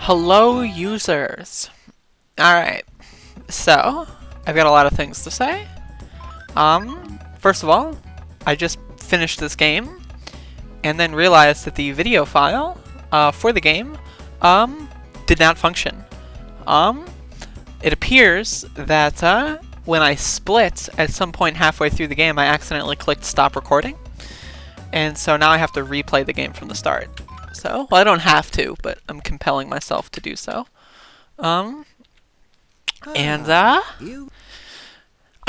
Hello, users. Alright, so I've got a lot of things to say. First of all, I just finished this game and then realized that the video file for the game did not function. It appears that when I split at some point halfway through the game, I accidentally clicked stop recording. And so now I have to replay the game from the start. So, well, I don't have to, but I'm compelling myself to do so. I'm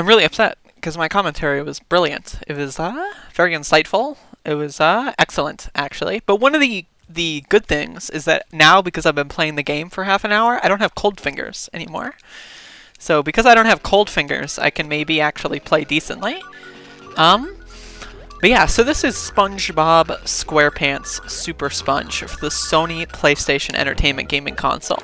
really upset because my commentary was brilliant. It was very insightful. It was excellent, actually. But one of the good things is that now, because I've been playing the game for half an hour, I don't have cold fingers anymore. So because I don't have cold fingers, I can maybe actually play decently. But yeah, so this is SpongeBob SquarePants SuperSponge for the Sony PlayStation Entertainment Gaming Console.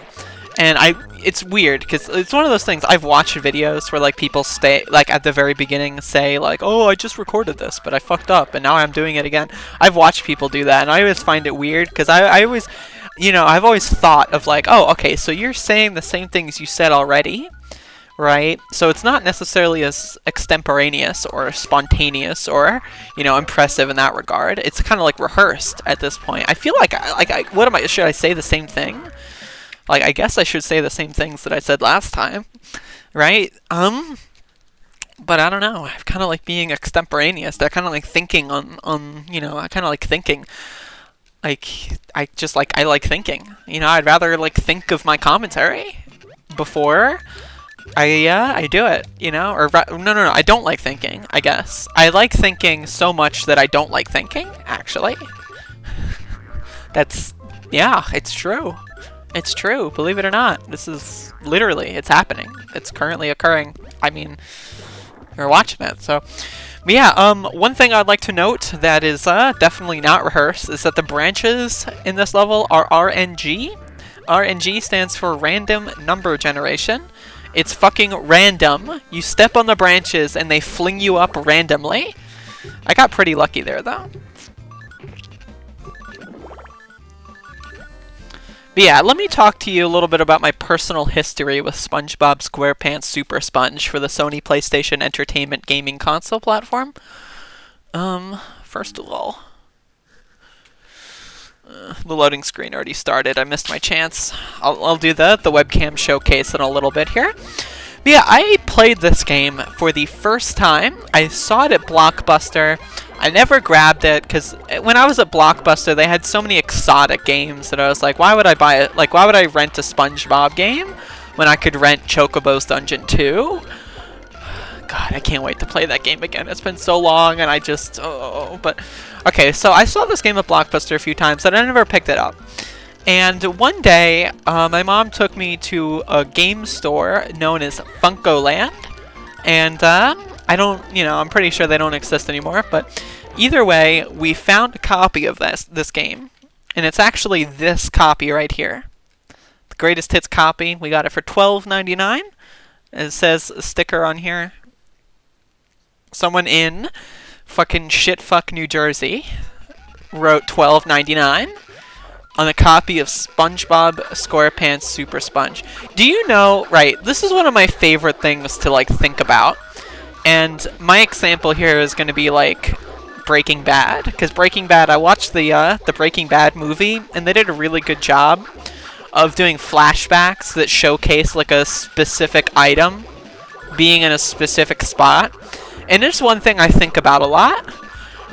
And it's weird, because it's one of those things, I've watched videos where like people at the very beginning say like, oh, I just recorded this, but I fucked up, and now I'm doing it again. I've watched people do that, and I always find it weird, because I always, I've always thought of like, oh, okay, so you're saying the same things you said already, right? So it's not necessarily as extemporaneous or spontaneous or, impressive in that regard. It's kind of like rehearsed at this point. I feel like, should I say the same thing? Like, I guess I should say the same things that I said last time, right? But I don't know. I kind of like being extemporaneous. I kind of like thinking I kind of like thinking. Like, I like thinking. I'd rather like think of my commentary before I do it, or no, I don't like thinking, I guess. I like thinking so much that I don't like thinking, actually. Yeah, it's true. It's true, believe it or not. This is literally, it's happening. It's currently occurring. I mean, you're watching it, so. But yeah, one thing I'd like to note that is definitely not rehearsed is that the branches in this level are RNG. RNG stands for Random Number Generation. It's fucking random. You step on the branches and they fling you up randomly. I got pretty lucky there, though. But yeah, let me talk to you a little bit about my personal history with SpongeBob SquarePants SuperSponge for the Sony PlayStation Entertainment Gaming Console platform. First of all, the loading screen already started. I missed my chance. I'll do the webcam showcase in a little bit here. But yeah, I played this game for the first time. I saw it at Blockbuster. I never grabbed it because when I was at Blockbuster, they had so many exotic games that I was like, why would I buy it? Like, why would I rent a SpongeBob game when I could rent Chocobo's Dungeon 2? God, I can't wait to play that game again. It's been so long, and but okay. So I saw this game at Blockbuster a few times, and I never picked it up. And one day, my mom took me to a game store known as Funkoland, and I'm pretty sure they don't exist anymore, but either way, we found a copy of this game, and it's actually this copy right here. The Greatest Hits copy. We got it for $12.99. It says a sticker on here. Someone in fucking shitfuck New Jersey wrote $12.99 on a copy of SpongeBob SquarePants SuperSponge. Do you know, right, this is one of my favorite things to like think about. And my example here is going to be like Breaking Bad, because Breaking Bad, I watched the Breaking Bad movie, and they did a really good job of doing flashbacks that showcase like a specific item being in a specific spot. And there's one thing I think about a lot,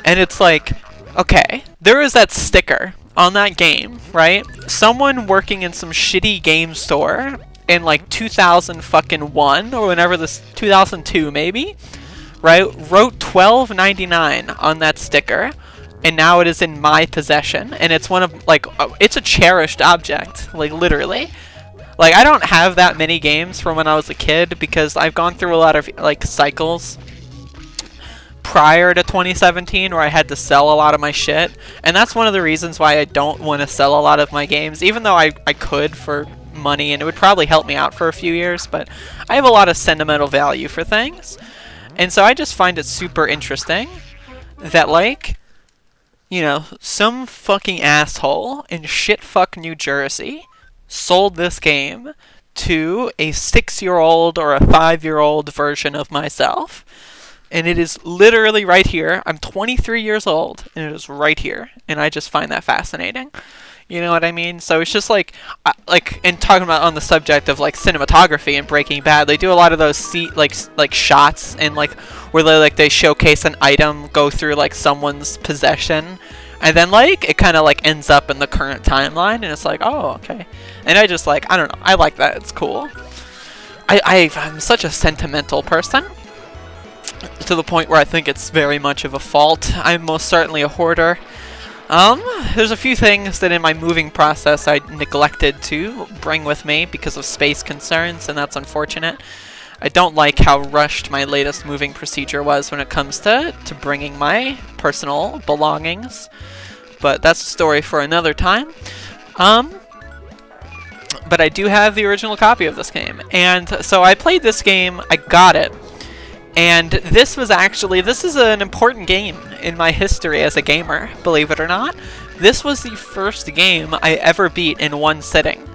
and it's like, okay, there is that sticker on that game, right? Someone working in some shitty game store in like 2001 or whenever this 2002 maybe, right, wrote $12.99 on that sticker, and now it is in my possession, and it's one of like it's a cherished object, like literally. Like, I don't have that many games from when I was a kid because I've gone through a lot of like cycles prior to 2017 where I had to sell a lot of my shit, and that's one of the reasons why I don't want to sell a lot of my games, even though I could for money, and it would probably help me out for a few years, but I have a lot of sentimental value for things. And so I just find it super interesting that, like, some fucking asshole in shitfuck New Jersey sold this game to a 6-year-old or a 5-year-old version of myself. And it is literally right here. I'm 23 years old, and it is right here. And I just find that fascinating. You know what I mean? So it's just like and talking about on the subject of like cinematography and Breaking Bad, they do a lot of those like shots and like where they showcase an item go through like someone's possession, and then like it kind of like ends up in the current timeline, and it's like, oh, okay. And I just like, I don't know, I like that. It's cool. I'm such a sentimental person, to the point where I think it's very much of a fault. I'm most certainly a hoarder. There's a few things that in my moving process I neglected to bring with me because of space concerns, and that's unfortunate. I don't like how rushed my latest moving procedure was when it comes to bringing my personal belongings, but that's a story for another time. But I do have the original copy of this game, and so I played this game, I got it, and this is an important game in my history as a gamer, believe it or not. This was the first game I ever beat in one sitting.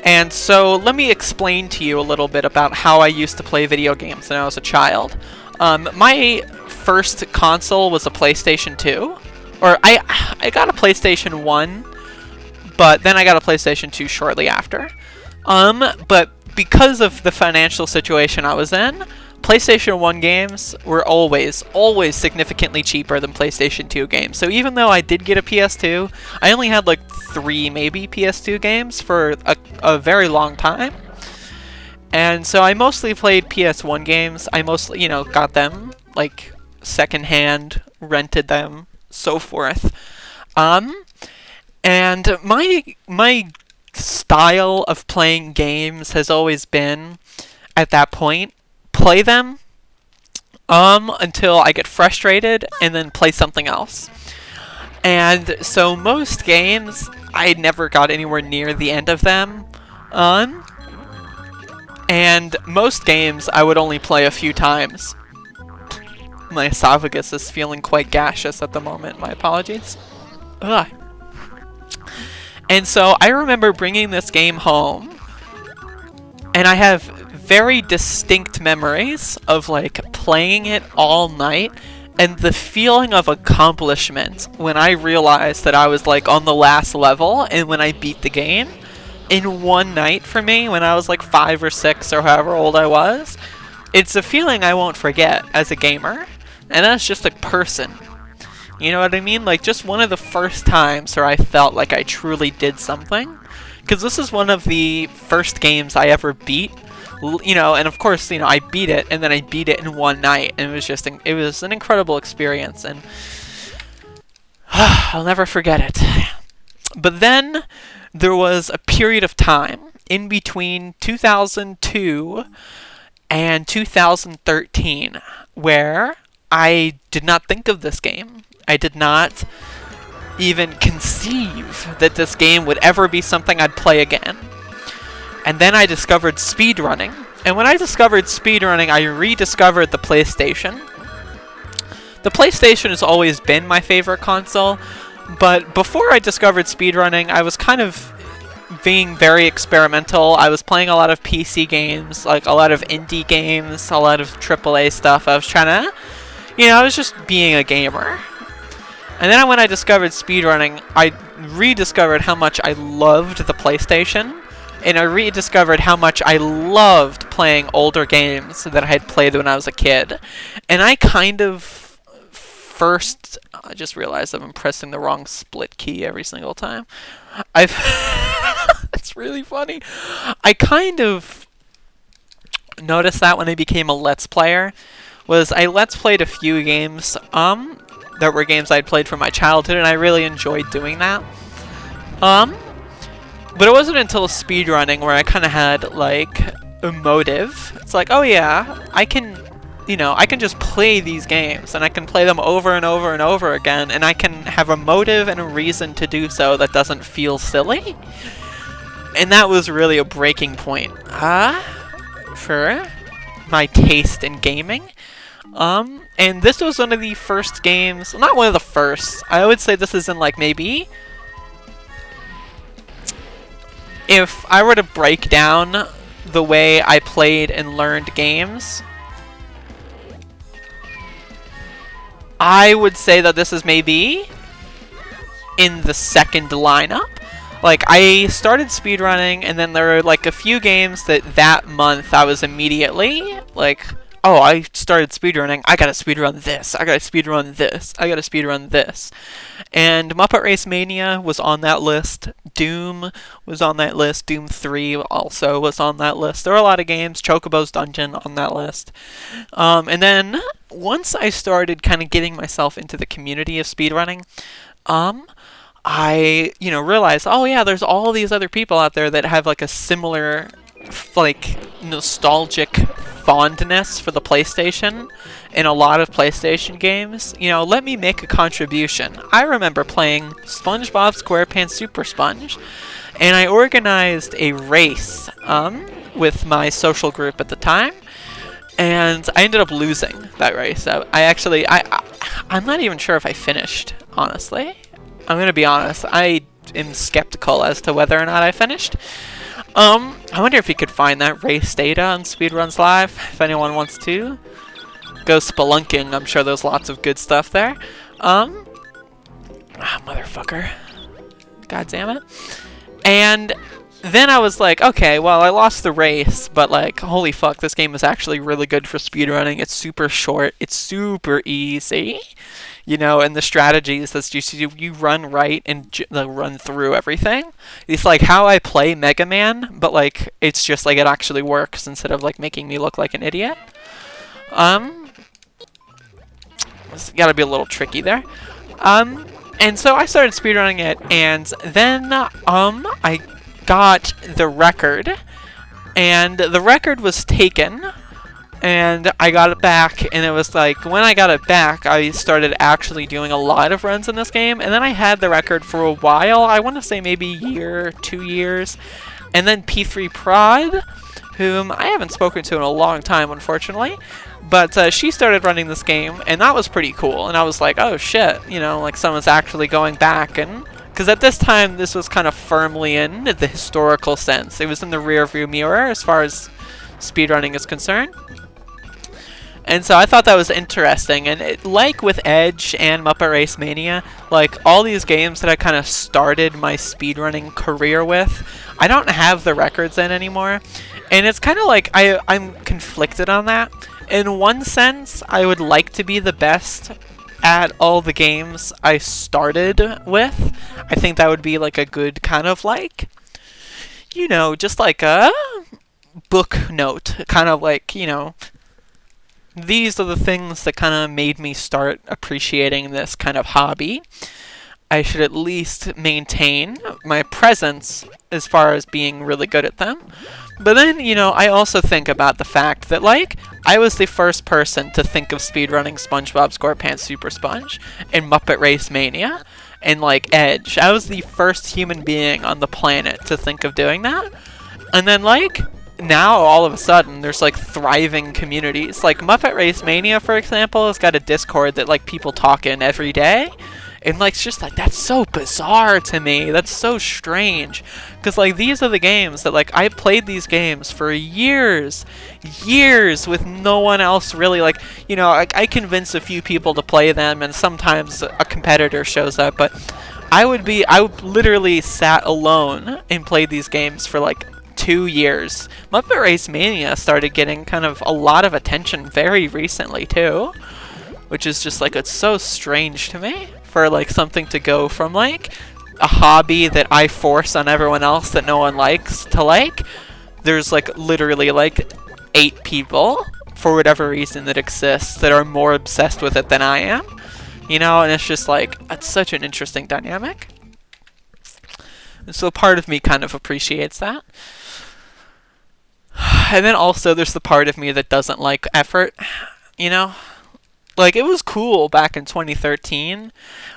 And so let me explain to you a little bit about how I used to play video games when I was a child. My first console was a PlayStation 2. Or I got a PlayStation 1, but then I got a PlayStation 2 shortly after. But because of the financial situation I was in, PlayStation 1 games were always significantly cheaper than PlayStation 2 games. So even though I did get a PS2, I only had like 3 maybe PS2 games for a very long time. And so I mostly played PS1 games. I mostly, got them like secondhand, rented them, so forth. And my style of playing games has always been, at that point, play them until I get frustrated and then play something else. And so most games, I never got anywhere near the end of them. And most games I would only play a few times. My esophagus is feeling quite gaseous at the moment. My apologies. Ugh. And so I remember bringing this game home, and I have very distinct memories of like playing it all night and the feeling of accomplishment when I realized that I was like on the last level and when I beat the game in one night. For me, when I was like 5 or 6 or however old I was, it's a feeling I won't forget as a gamer, and as just a person. You know what I mean? Like just one of the first times where I felt like I truly did something, because this is one of the first games I ever beat. And of course, I beat it, and then I beat it in one night, and it was an incredible experience, and I'll never forget it. But then there was a period of time in between 2002 and 2013 where I did not think of this game. I did not even conceive that this game would ever be something I'd play again. And then I discovered speedrunning. And when I discovered speedrunning, I rediscovered the PlayStation. The PlayStation has always been my favorite console, but before I discovered speedrunning, I was kind of being very experimental. I was playing a lot of PC games, like a lot of indie games, a lot of AAA stuff. I was trying to, I was just being a gamer. And then when I discovered speedrunning, I rediscovered how much I loved the PlayStation. And I rediscovered how much I loved playing older games that I had played when I was a kid. And I kind of I just realized I'm pressing the wrong split key every single time. It's really funny. I kind of noticed that when I became a Let's Player, I Let's Played a few games, that were games I'd played from my childhood, and I really enjoyed doing that. But it wasn't until speedrunning where I kind of had, like, a motive. It's like, oh yeah, I can just play these games, and I can play them over and over and over again, and I can have a motive and a reason to do so that doesn't feel silly. And that was really a breaking point, for my taste in gaming. And this was one of the first games, not one of the first, I would say this is in, like, maybe if I were to break down the way I played and learned games, I would say that this is maybe in the second lineup. Like, I started speedrunning, and then there were like a few games that month I was immediately like, oh, I started speedrunning, I gotta speedrun this, I gotta speedrun this, I gotta speedrun this. And Muppet Race Mania was on that list. Doom was on that list. Doom 3 also was on that list. There were a lot of games. Chocobo's Dungeon on that list. And then once I started kind of getting myself into the community of speedrunning, I, realized, oh yeah, there's all these other people out there that have like a similar, like, nostalgic fondness for the PlayStation in a lot of PlayStation games. Let me make a contribution. I remember playing SpongeBob SquarePants SuperSponge, and I organized a race with my social group at the time, and I ended up losing that race. I'm not even sure if I finished, honestly. I'm gonna be honest, I am skeptical as to whether or not I finished. I wonder if you could find that race data on Speedruns Live, if anyone wants to. Go spelunking, I'm sure there's lots of good stuff there. Motherfucker. God damn it. And then I was like, okay, well, I lost the race, but like, holy fuck, this game is actually really good for speedrunning. It's super short, it's super easy. And the strategies that's just you run right and run through everything. It's like how I play Mega Man, but like it's just like it actually works instead of like making me look like an idiot. It's gotta be a little tricky there. And so I started speedrunning it, and then I got the record, and the record was taken. And I got it back, and it was like, when I got it back, I started actually doing a lot of runs in this game, and then I had the record for a while, I want to say maybe a year, 2 years, and then P3 Prod, whom I haven't spoken to in a long time, unfortunately, but she started running this game, and that was pretty cool, and I was like, oh shit, like someone's actually going back, and because at this time, this was kind of firmly in the historical sense. It was in the rearview mirror as far as speedrunning is concerned. And so I thought that was interesting, and like with Edge and Muppet Race Mania, like all these games that I kind of started my speedrunning career with, I don't have the records in anymore, and it's kind of like I'm conflicted on that. In one sense, I would like to be the best at all the games I started with. I think that would be like a good kind of like, just like a book note, kind of like, these are the things that kind of made me start appreciating this kind of hobby. I should at least maintain my presence as far as being really good at them. But then, I also think about the fact that, like, I was the first person to think of speedrunning SpongeBob SquarePants SuperSponge and Muppet Race Mania and, like, Edge. I was the first human being on the planet to think of doing that. And then, like, now all of a sudden there's like thriving communities. Like Muppet Race Mania, for example, has got a Discord that like people talk in every day, and like it's just like, that's so bizarre to me, that's so strange, because like these are the games that like I played these games for years with no one else really, like, I convince a few people to play them, and sometimes a competitor shows up, but I literally sat alone and played these games for like 2 years. Muppet Race Mania started getting kind of a lot of attention very recently too, which is just like, it's so strange to me for like something to go from like a hobby that I force on everyone else that no one likes to like, there's like literally like 8 people for whatever reason that exists that are more obsessed with it than I am, and it's just like, it's such an interesting dynamic. And so part of me kind of appreciates that. And then also there's the part of me that doesn't like effort, Like, it was cool back in 2013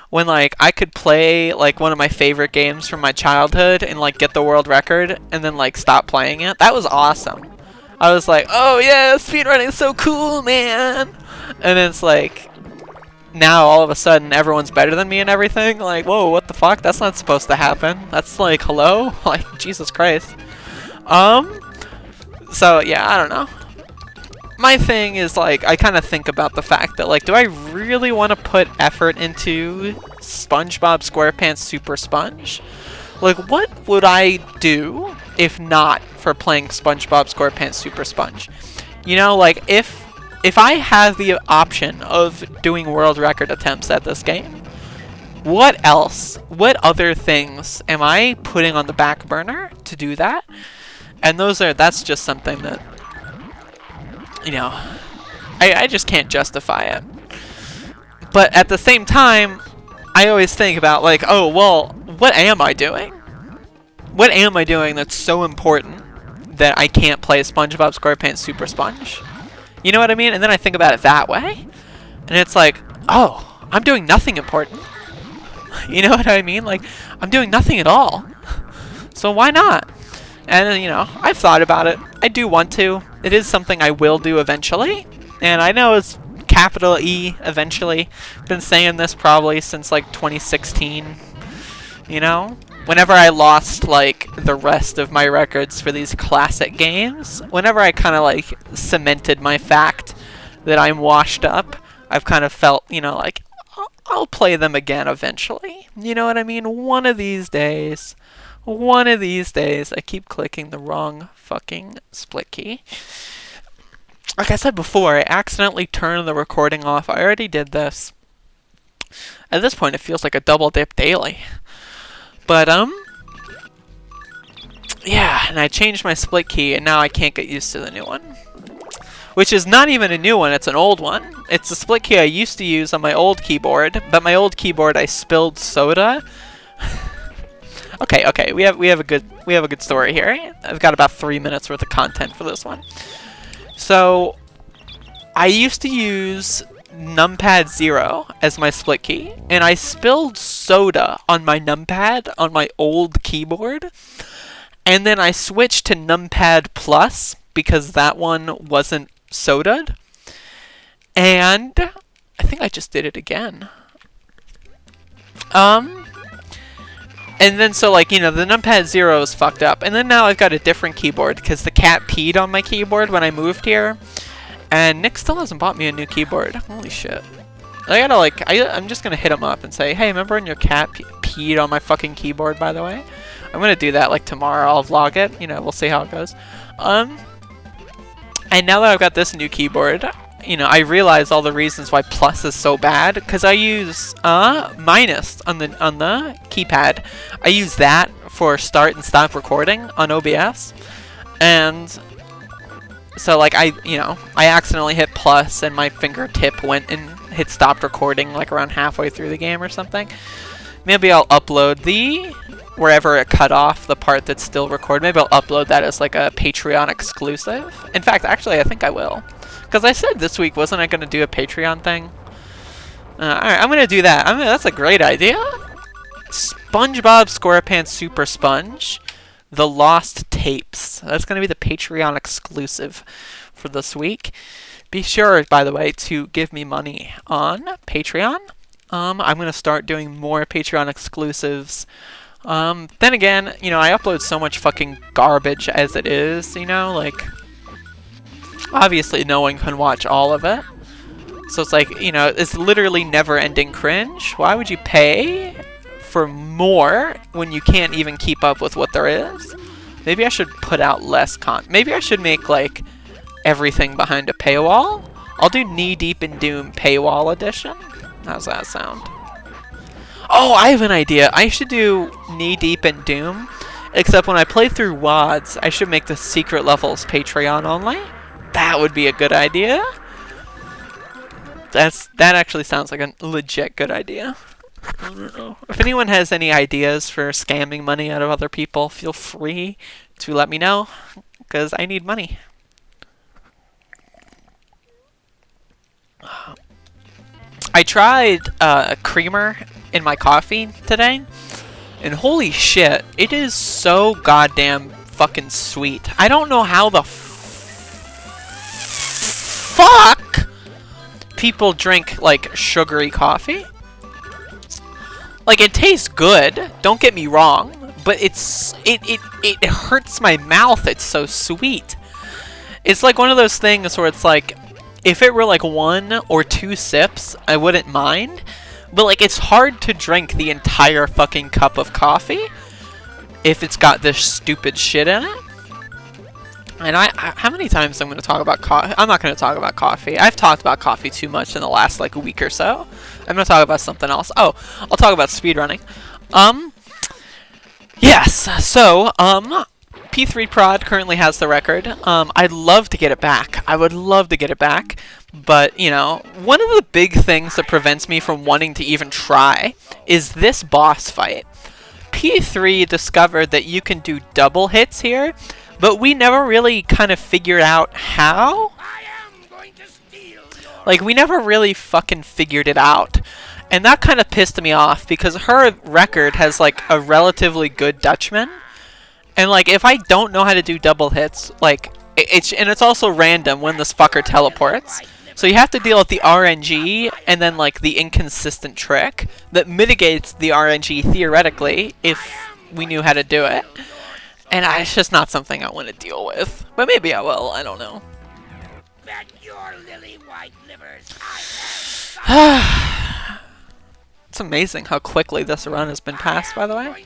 when, like, I could play, like, one of my favorite games from my childhood and, like, get the world record and then, like, stop playing it. That was awesome. I was like, oh, yeah, speedrunning is so cool, man. And it's like, now all of a sudden everyone's better than me and everything. Like, whoa, what the fuck? That's not supposed to happen. That's like, hello? Like, Jesus Christ. So yeah, I don't know. My thing is, like, I kind of think about the fact that, like, do I really want to put effort into SpongeBob SquarePants Super Sponge? Like, what would I do if not for playing SpongeBob SquarePants Super Sponge? You know, like, if I have the option of doing world record attempts at this game, what else? What other things am I putting on the back burner to do that? And that's just something that, you know, I just can't justify it. But at the same time, I always think about, like, oh, well, what am I doing? What am I doing that's so important that I can't play SpongeBob SquarePants Super Sponge? You know what I mean? And then I think about it that way, and it's like, oh, I'm doing nothing important. You know what I mean? Like, I'm doing nothing at all. So why not? And, you know, I've thought about it. I do want to. It is something I will do eventually. And I know it's capital E, eventually. I've been saying this probably since, like, 2016. You know? Whenever I lost, like, the rest of my records for these classic games, whenever I kind of, like, cemented my fact that I'm washed up, I've kind of felt, you know, like, I'll play them again eventually. You know what I mean? One of these days. One of these days. I keep clicking the wrong fucking split key. Like I said before, I accidentally turned the recording off. I already did this. At this point, it feels like a double dip daily. But, yeah, and I changed my split key, and now I can't get used to the new one. Which is not even a new one, it's an old one. It's a split key I used to use on my old keyboard, but my old keyboard I spilled soda. Okay, we have a good story here. I've got about 3 minutes worth of content for this one. So, I used to use numpad 0 as my split key, and I spilled soda on my numpad on my old keyboard, and then I switched to numpad plus because that one wasn't sodaed, and I think I just did it again. And then so, like, you know, the numpad 0 is fucked up, and then now I've got a different keyboard because the cat peed on my keyboard when I moved here. And Nick still hasn't bought me a new keyboard. Holy shit. I gotta, like, I'm just gonna hit him up and say, hey, remember when your cat peed on my fucking keyboard, by the way? I'm gonna do that, like, tomorrow. I'll vlog it. You know, we'll see how it goes. And now that I've got this new keyboard, you know, I realize all the reasons why plus is so bad. Because I use minus on the keypad. I use that for start and stop recording on OBS. And so, like, I accidentally hit plus and my fingertip went and hit stopped recording, like, around halfway through the game or something. Maybe I'll upload wherever it cut off, the part that's still recorded. Maybe I'll upload that as, like, a Patreon exclusive. In fact, actually, I think I will. Because I said this week, wasn't I going to do a Patreon thing? Alright, I'm going to do that. That's a great idea. SpongeBob SquarePants Super Sponge. The Lost Tapes. That's going to be the Patreon exclusive for this week. Be sure, by the way, to give me money on Patreon. I'm going to start doing more Patreon exclusives. Then again, you know, I upload so much fucking garbage as it is, you know, like, obviously no one can watch all of it. So it's like, you know, it's literally never-ending cringe. Why would you pay for more when you can't even keep up with what there is? Maybe I should put out less content. Maybe I should make, like, everything behind a paywall. I'll do Knee Deep in Doom paywall edition. How's that sound? Oh, I have an idea. I should do Knee Deep in Doom, except when I play through WADs, I should make the secret levels Patreon only. That would be a good idea. That actually sounds like a legit good idea. I don't know. If anyone has any ideas for scamming money out of other people, feel free to let me know, because I need money. I tried a creamer in my coffee today, and holy shit, it is so goddamn fucking sweet. I don't know how the fuck people drink, like, sugary coffee. Like, it tastes good, don't get me wrong, but it hurts my mouth, it's so sweet. It's like one of those things where it's like, if it were like 1 or 2 sips, I wouldn't mind. But like, it's hard to drink the entire fucking cup of coffee if it's got this stupid shit in it. And how many times I'm going to talk about coffee? I'm not going to talk about coffee. I've talked about coffee too much in the last like week or so. I'm going to talk about something else. Oh, I'll talk about speedrunning. Yes, so, P3 Prod currently has the record. I'd love to get it back. I would love to get it back. But, you know, one of the big things that prevents me from wanting to even try is this boss fight. P3 discovered that you can do double hits here, but we never really kind of figured out how. Like, we never really fucking figured it out. And that kind of pissed me off because her record has, like, a relatively good Dutchman. And, like, if I don't know how to do double hits, like, it's also random when this fucker teleports. So you have to deal with the RNG and then, like, the inconsistent trick that mitigates the RNG theoretically if we knew how to do it. And it's just not something I want to deal with. But maybe I will, I don't know. It's amazing how quickly this run has been passed, by the way.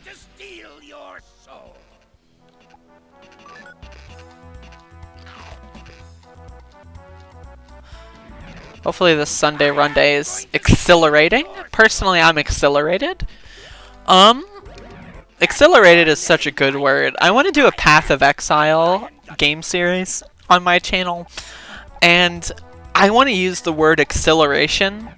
Hopefully this Sunday Runday is exhilarating. Personally, I'm exhilarated. Exhilarated is such a good word. I want to do a Path of Exile game series on my channel. And I want to use the word exhilaration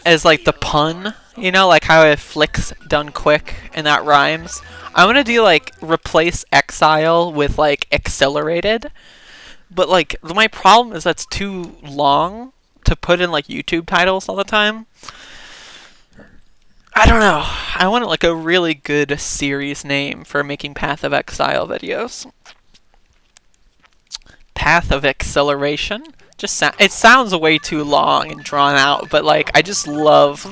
as like the pun. You know, like how it flicks done quick and that rhymes. I want to do like replace exile with like exhilarated. But, like, my problem is that's too long to put in, like, YouTube titles all the time. I don't know. I want, like, a really good series name for making Path of Exile videos. Path of Acceleration? It sounds way too long and drawn out, but, like, I just love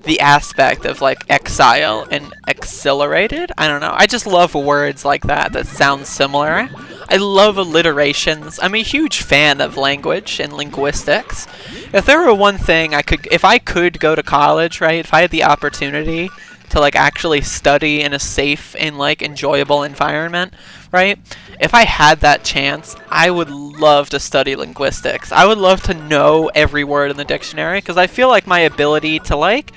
the aspect of, like, exile and accelerated. I don't know. I just love words like that sound similar. I love alliterations. I'm a huge fan of language and linguistics. If there were one thing if I could go to college, right? If I had the opportunity to like actually study in a safe and like enjoyable environment, right? If I had that chance, I would love to study linguistics. I would love to know every word in the dictionary because I feel like my ability to like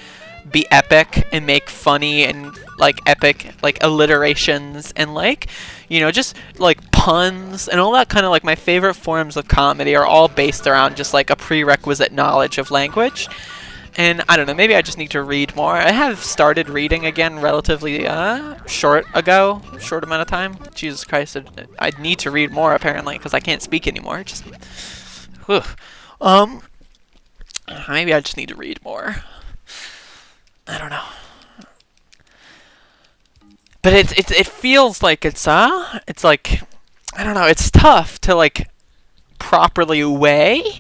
be epic and make funny and like epic like alliterations and like, you know, just like puns and all that kind of like my favorite forms of comedy are all based around just like a prerequisite knowledge of language. And I don't know, maybe I just need to read more. I have started reading again relatively short amount of time. Jesus Christ, I need to read more apparently because I can't speak anymore. Just whew. Maybe I just need to read more. I don't know. But it feels like it's like, I don't know, it's tough to like properly weigh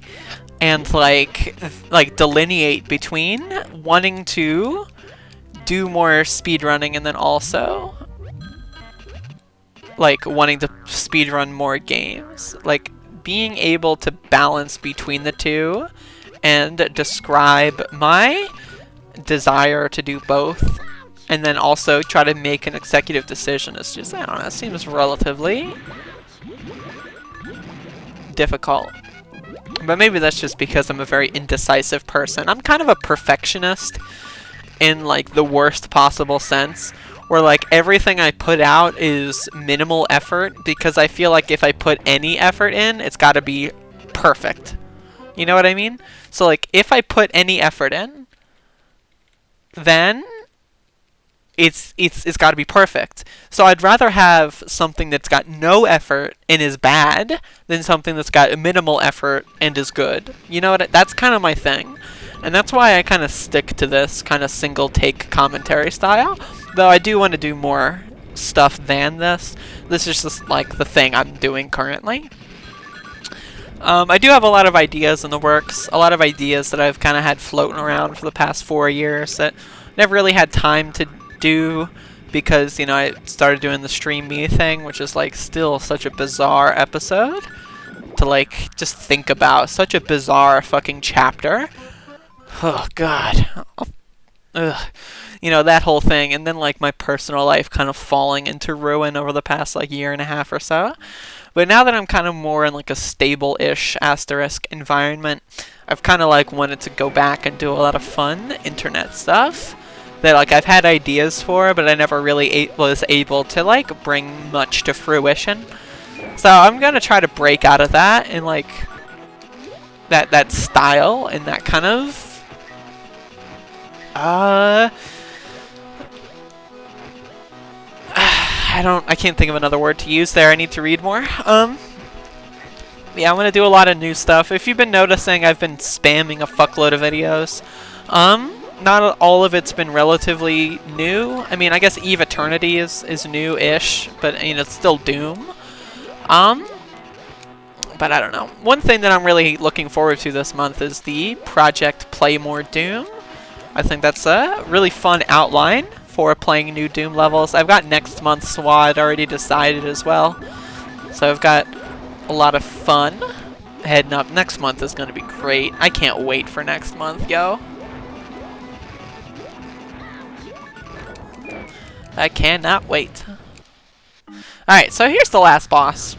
and like delineate between wanting to do more speedrunning and then also like wanting to speedrun more games. Like being able to balance between the two and describe my desire to do both and then also try to make an executive decision is just, I don't know, it seems relatively difficult. But maybe that's just because I'm a very indecisive person. I'm kind of a perfectionist in like the worst possible sense, where like everything I put out is minimal effort because I feel like if I put any effort in, it's got to be perfect. You know what I mean? So like if I put any effort in, then it's got to be perfect. So I'd rather have something that's got no effort and is bad than something that's got minimal effort and is good. You know what? That's kind of my thing. And that's why I kind of stick to this kind of single take commentary style. Though I do want to do more stuff than this. This is just like the thing I'm doing currently. I do have a lot of ideas in the works, a lot of ideas that I've kind of had floating around for the past 4 years that never really had time to do because, you know, I started doing the Stream Me thing, which is like still such a bizarre episode to like just think about. Such a bizarre fucking chapter. Oh god. Ugh. You know, that whole thing, and then like my personal life kind of falling into ruin over the past like year and a half or so. But now that I'm kind of more in like a stable-ish asterisk environment, I've kind of like wanted to go back and do a lot of fun internet stuff that like I've had ideas for, but I never really was able to like bring much to fruition. So I'm gonna try to break out of that and like that style and that kind of I can't think of another word to use there. I need to read more. Yeah, I'm gonna do a lot of new stuff. If you've been noticing, I've been spamming a fuckload of videos. Not all of it's been relatively new. I mean, I guess Eve Eternity is new-ish, but you know, it's still Doom. But I don't know. One thing that I'm really looking forward to this month is the Project Play More Doom. I think that's a really fun outline for playing new Doom levels. I've got next month's SWAT already decided as well. So I've got a lot of fun heading up. Next month is going to be great. I can't wait for next month, yo. I cannot wait. Alright, so here's the last boss.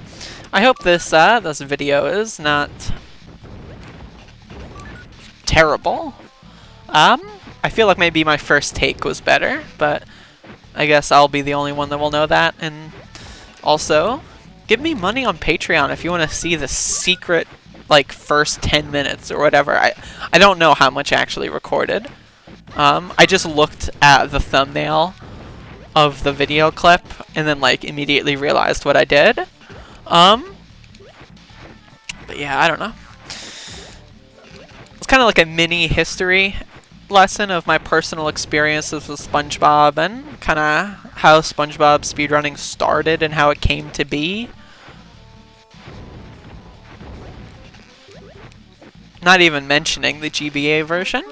I hope this this video is not terrible. I feel like maybe my first take was better, but I guess I'll be the only one that will know that. And also, give me money on Patreon if you want to see the secret, like, first 10 minutes or whatever. I don't know how much I actually recorded. I just looked at the thumbnail of the video clip and then, like, immediately realized what I did. But yeah, I don't know. It's kind of like a mini history lesson of my personal experiences with SpongeBob and kind of how SpongeBob speedrunning started and how it came to be. Not even mentioning the GBA version.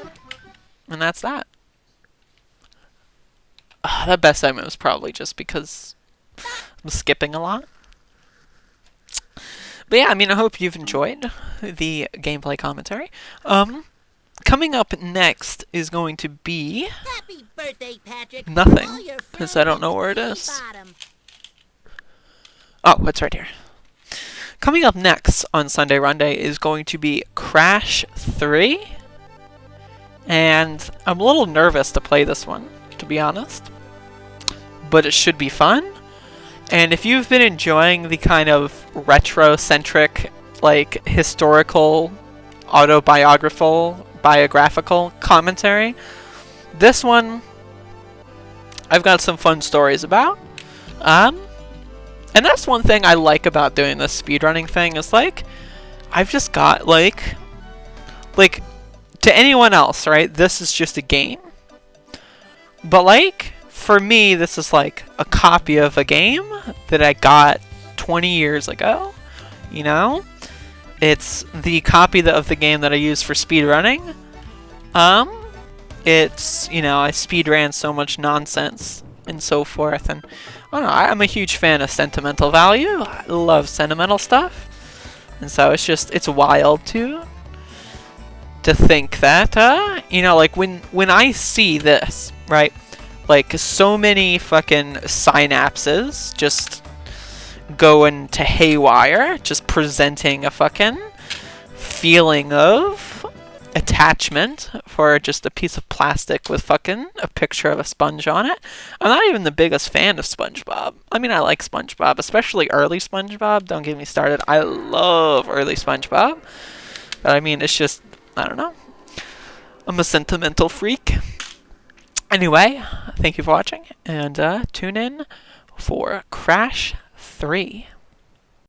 And that's that. That best segment was probably just because I'm skipping a lot. But yeah, I mean, I hope you've enjoyed the gameplay commentary. Coming up next is going to be Happy birthday, Patrick. nothing, because I don't know where it is. Oh, it's right here. Coming up next on Sunday Runday is going to be Crash 3. And I'm a little nervous to play this one, to be honest. But it should be fun. And if you've been enjoying the kind of retro-centric, like, historical, autobiographical commentary, this one I've got some fun stories about. And that's one thing I like about doing this speedrunning thing is, like, I've just got, like, to anyone else, right, this is just a game. But, like, for me, this is, like, a copy of a game that I got 20 years ago, you know? It's the copy of the game that I use for speedrunning. It's, you know, I speedran so much nonsense and so forth, and I don't know, I'm a huge fan of sentimental value. I love sentimental stuff. And so it's wild to think that, you know, like when I see this, right, like so many fucking synapses just going to haywire, just presenting a fucking feeling of attachment for just a piece of plastic with fucking a picture of a sponge on it. I'm not even the biggest fan of SpongeBob. I mean, I like SpongeBob, especially early SpongeBob. Don't get me started. I love early SpongeBob. But I mean, it's just, I don't know. I'm a sentimental freak. Anyway, thank you for watching, and tune in for Crash 3.